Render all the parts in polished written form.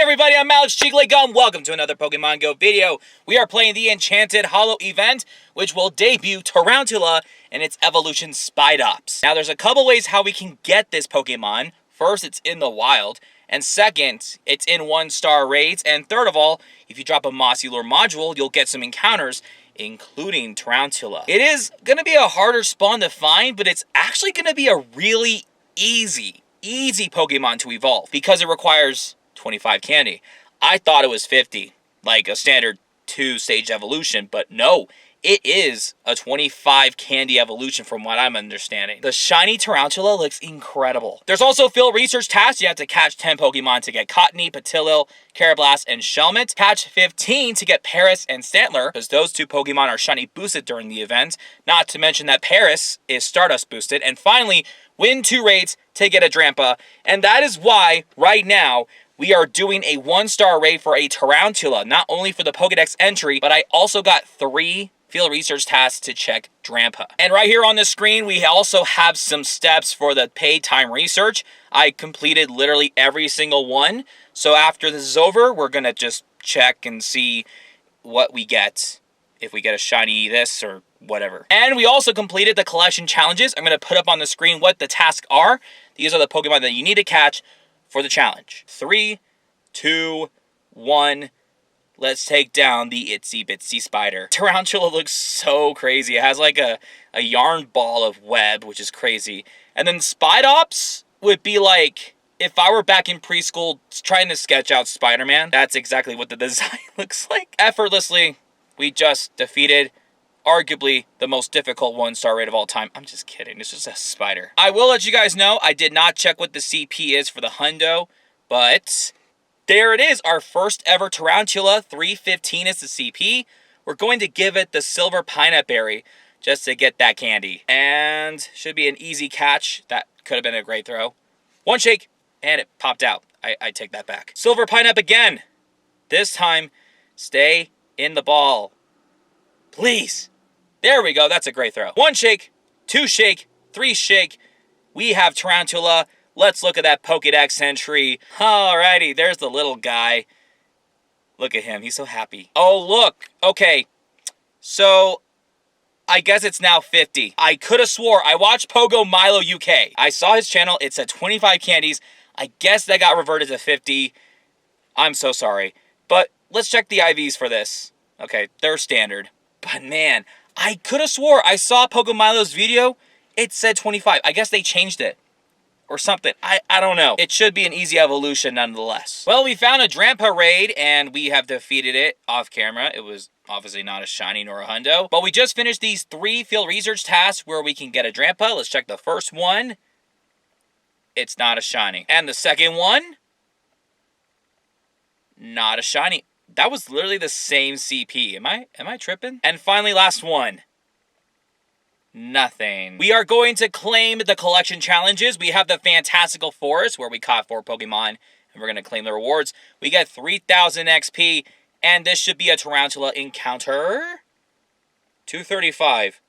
everybody, I'm Alex Cheekly-Gum. Welcome to another Pokemon GO video. We are playing the Enchanted Hollow event, which will debut Tarountula and its evolution Spidops. Now, there's a couple ways how we can get this Pokemon. First, it's in the wild. And second, it's in 1-star raids. And third of all, if you drop a Mossy Lure module, you'll get some encounters, including Tarountula. It is going to be a harder spawn to find, but it's actually going to be a really easy Pokemon to evolve because it requires 25 candy. I thought it was 50, like a standard 2-stage evolution, but no, it is a 25 candy evolution from what I'm understanding. The shiny Tarountula looks incredible. There's also field research tasks. You have to catch 10 Pokemon to get Cottony, Patilil, Carablast, and Shelmet. Catch 15 to get Paris and Stantler, because those two Pokemon are shiny boosted during the event. Not to mention that Paris is Stardust boosted. And finally, win 2 raids to get a Drampa. And that is why, right now, we are doing a 1-star raid for a Tarountula, not only for the Pokedex entry, but I also got 3 field research tasks to check Drampa. And right here on the screen, we also have some steps for the paid time research. I completed literally every single one. So after this is over, we're going to just check and see what we get. If we get a shiny this or whatever. And we also completed the collection challenges. I'm going to put up on the screen what the tasks are. These are the Pokemon that you need to catch for the challenge. 3, 2, 1. Let's take down the itsy bitsy spider. Tarountula looks so crazy. It has like a yarn ball of web, which is crazy. And then Spidops would be like, if I were back in preschool trying to sketch out Spider-Man, that's exactly what the design looks like. Effortlessly, we just defeated arguably the most difficult 1-star raid of all time. I'm just kidding. It's just a spider. I will let you guys know, I did not check what the CP is for the hundo, but there it is. Our first ever Tarountula. 315 is the CP. We're going to give it the silver pineapple berry just to get that candy. And should be an easy catch. That could have been a great throw. 1 shake, and it popped out. I take that back. Silver pineapple again. This time, stay in the ball. Please. There we go. That's a great throw. 1 shake, 2 shake, 3 shake. We have Tarountula. Let's look at that Pokédex entry. Alrighty, there's the little guy. Look at him. He's so happy. Oh, look. Okay. So, I guess it's now 50. I could have swore. I watched Pogo Milo UK. I saw his channel. It said 25 candies. I guess that got reverted to 50. I'm so sorry. But let's check the IVs for this. Okay, they're standard. But man, I could have swore I saw Pogo Milo's video. It said 25. I guess they changed it. Or something. I don't know. It should be an easy evolution nonetheless. Well, we found a Drampa raid, and we have defeated it off camera. It was obviously not a shiny nor a hundo. But we just finished these 3 field research tasks where we can get a Drampa. Let's check the first one. It's not a shiny. And the second one? Not a shiny. That was literally the same CP. Am I tripping? And finally, last one. Nothing. We are going to claim the collection challenges. We have the Fantastical Forest, where we caught 4 Pokemon, and we're going to claim the rewards. We get 3,000 XP, and this should be a Tarountula encounter. 235.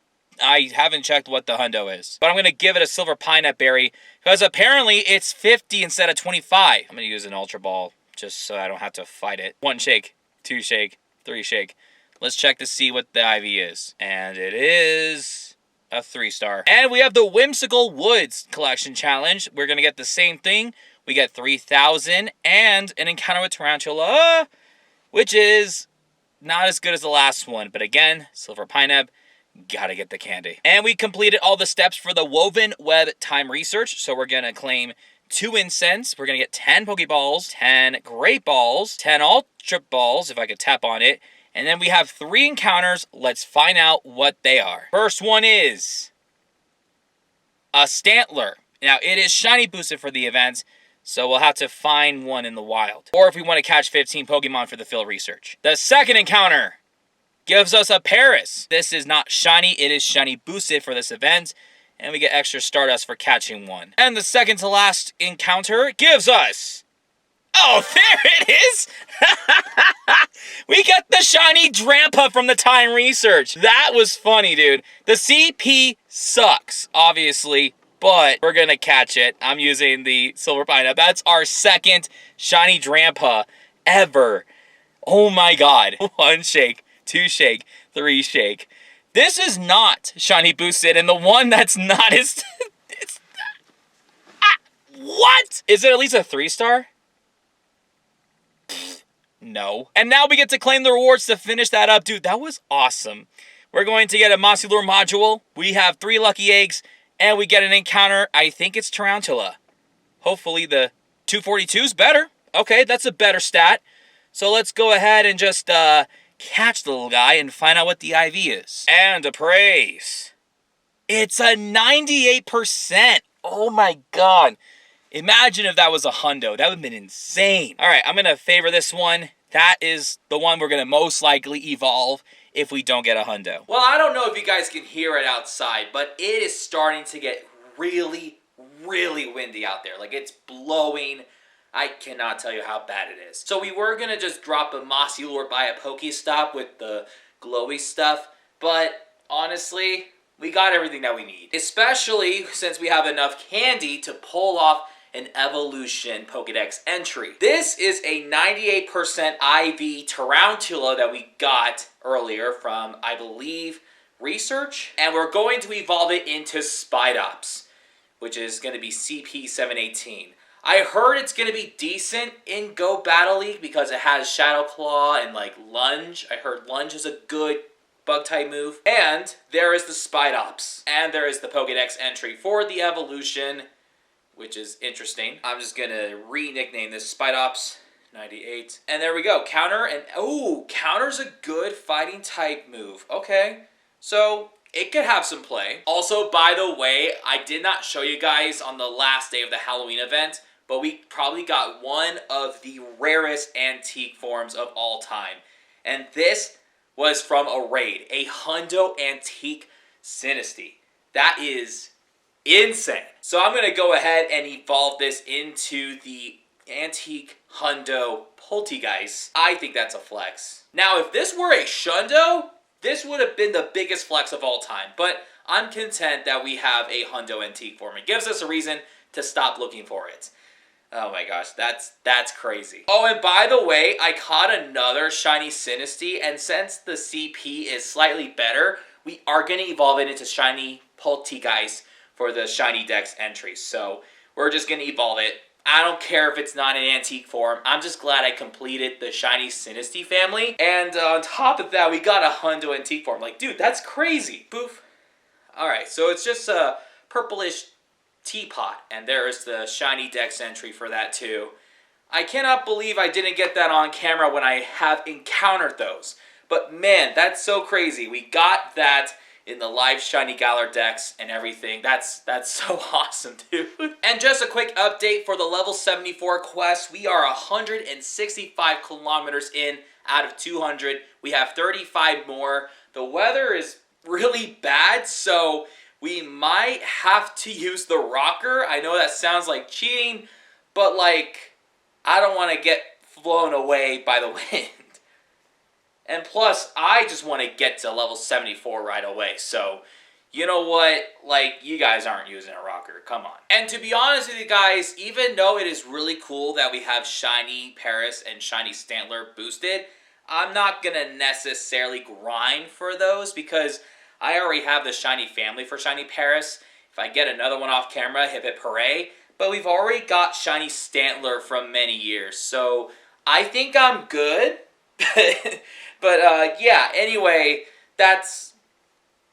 I haven't checked what the hundo is, but I'm going to give it a silver pineapple berry, because apparently it's 50 instead of 25. I'm going to use an Ultra Ball, just so I don't have to fight it. 1 shake, 2 shake, 3 shake. Let's check to see what the IV is. And it is a 3-star. And we have the Whimsical Woods collection challenge. We're going to get the same thing. We get 3,000 and an encounter with Tarountula, which is not as good as the last one. But again, silver pineapple, gotta get the candy. And we completed all the steps for the Woven Web time research. So we're going to claim 2 incense. We're going to get 10 Pokeballs, 10 Great Balls, 10 Ultra Balls, if I could tap on it. And then we have 3 encounters. Let's find out what they are. First one is a Stantler. Now, it is shiny boosted for the event, so we'll have to find one in the wild. Or if we want to catch 15 Pokemon for the field research. The second encounter gives us a Paris. This is not shiny. It is shiny boosted for this event. And we get extra Stardust for catching one. And the second to last encounter gives us... Oh, there it is! We got the shiny Drampa from the time research. That was funny, dude. The CP sucks, obviously, but we're gonna catch it. I'm using the Silver Pineapple. That's our second shiny Drampa. ever. Oh my god. 1 shake, 2 shake, 3 shake. This is not shiny boosted, and the one that's not is... it's... what? Is it at least a 3-star? No. And now we get to claim the rewards to finish that up. Dude, that was awesome. We're going to get a Mossy Lure module. We have 3 lucky eggs, and we get an encounter. I think it's Tarountula. Hopefully the 242 is better. Okay, that's a better stat. So let's go ahead and just catch the little guy and find out what the IV is. And a praise. It's a 98%. Oh my god. Imagine if that was a hundo. That would have been insane. All right, I'm going to favor this one. That is the one we're going to most likely evolve if we don't get a hundo. Well, I don't know if you guys can hear it outside, but it is starting to get really, really windy out there. Like, it's blowing. I cannot tell you how bad it is. So we were going to just drop a Mossy Lure by a Pokestop with the glowy stuff, but honestly, we got everything that we need. Especially since we have enough candy to pull off an evolution Pokedex entry. This is a 98% IV Tarountula that we got earlier from, I believe, Research. And we're going to evolve it into Spidops, which is going to be CP718. I heard it's going to be decent in Go Battle League because it has Shadow Claw and like Lunge. I heard Lunge is a good bug type move. And there is the Spidops. And there is the Pokedex entry for the evolution, which is interesting. I'm just going to re-nickname this Spidops 98. And there we go. Counter and... oh, Counter's a good fighting type move. Okay. So it could have some play. Also, by the way, I did not show you guys on the last day of the Halloween event, but we probably got one of the rarest antique forms of all time. And this was from a raid. A Hundo Antique Sinisty. That is insane. So I'm going to go ahead and evolve this into the Antique Hundo Poltegeist. I think that's a flex. Now, if this were a Shundo, this would have been the biggest flex of all time. But I'm content that we have a Hundo Antique form. It gives us a reason to stop looking for it. Oh my gosh, that's crazy. Oh, and by the way, I caught another Shiny Sinisty, and since the CP is slightly better, we are going to evolve it into Shiny Poltegeist for the Shiny Dex entry. So we're just going to evolve it. I don't care if it's not an antique form. I'm just glad I completed the Shiny Sinisty family. And on top of that, we got a Hundo Antique form. Like, dude, that's crazy. Boof. Alright, so it's just a purplish teapot. And there is the Shiny Dex entry for that too. I cannot believe I didn't get that on camera when I have encountered those. But man, that's so crazy. We got that in the live Shiny Galar Dex and everything. That's so awesome, dude. And just a quick update for the level 74 quest. We are 165 kilometers in out of 200. We have 35 more. The weather is really bad, so we might have to use the rocker. I know that sounds like cheating, but like, I don't want to get blown away by the wind. And plus, I just want to get to level 74 right away. So, you know what? Like, you guys aren't using a rocker. Come on. And to be honest with you guys, even though it is really cool that we have Shiny Paris and Shiny Stantler boosted, I'm not going to necessarily grind for those because I already have the Shiny family for Shiny Paris. If I get another one off camera, hip hip hooray. But we've already got Shiny Stantler from many years. So, I think I'm good. But yeah, anyway,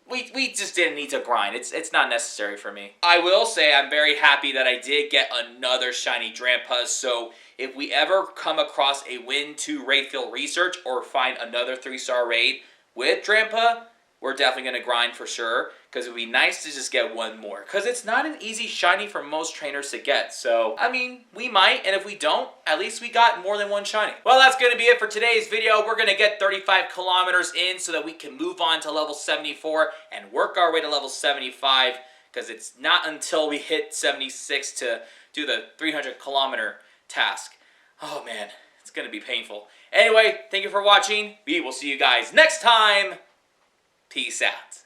we just didn't need to grind. It's not necessary for me. I will say I'm very happy that I did get another Shiny Drampa, so if we ever come across a win to raid field research or find another 3-star raid with Drampa, we're definitely going to grind for sure, because it would be nice to just get one more. Because it's not an easy shiny for most trainers to get. So, I mean, we might, and if we don't, at least we got more than one shiny. Well, that's going to be it for today's video. We're going to get 35 kilometers in so that we can move on to level 74 and work our way to level 75. Because it's not until we hit 76 to do the 300-kilometer task. Oh, man, it's going to be painful. Anyway, thank you for watching. We will see you guys next time. Peace out.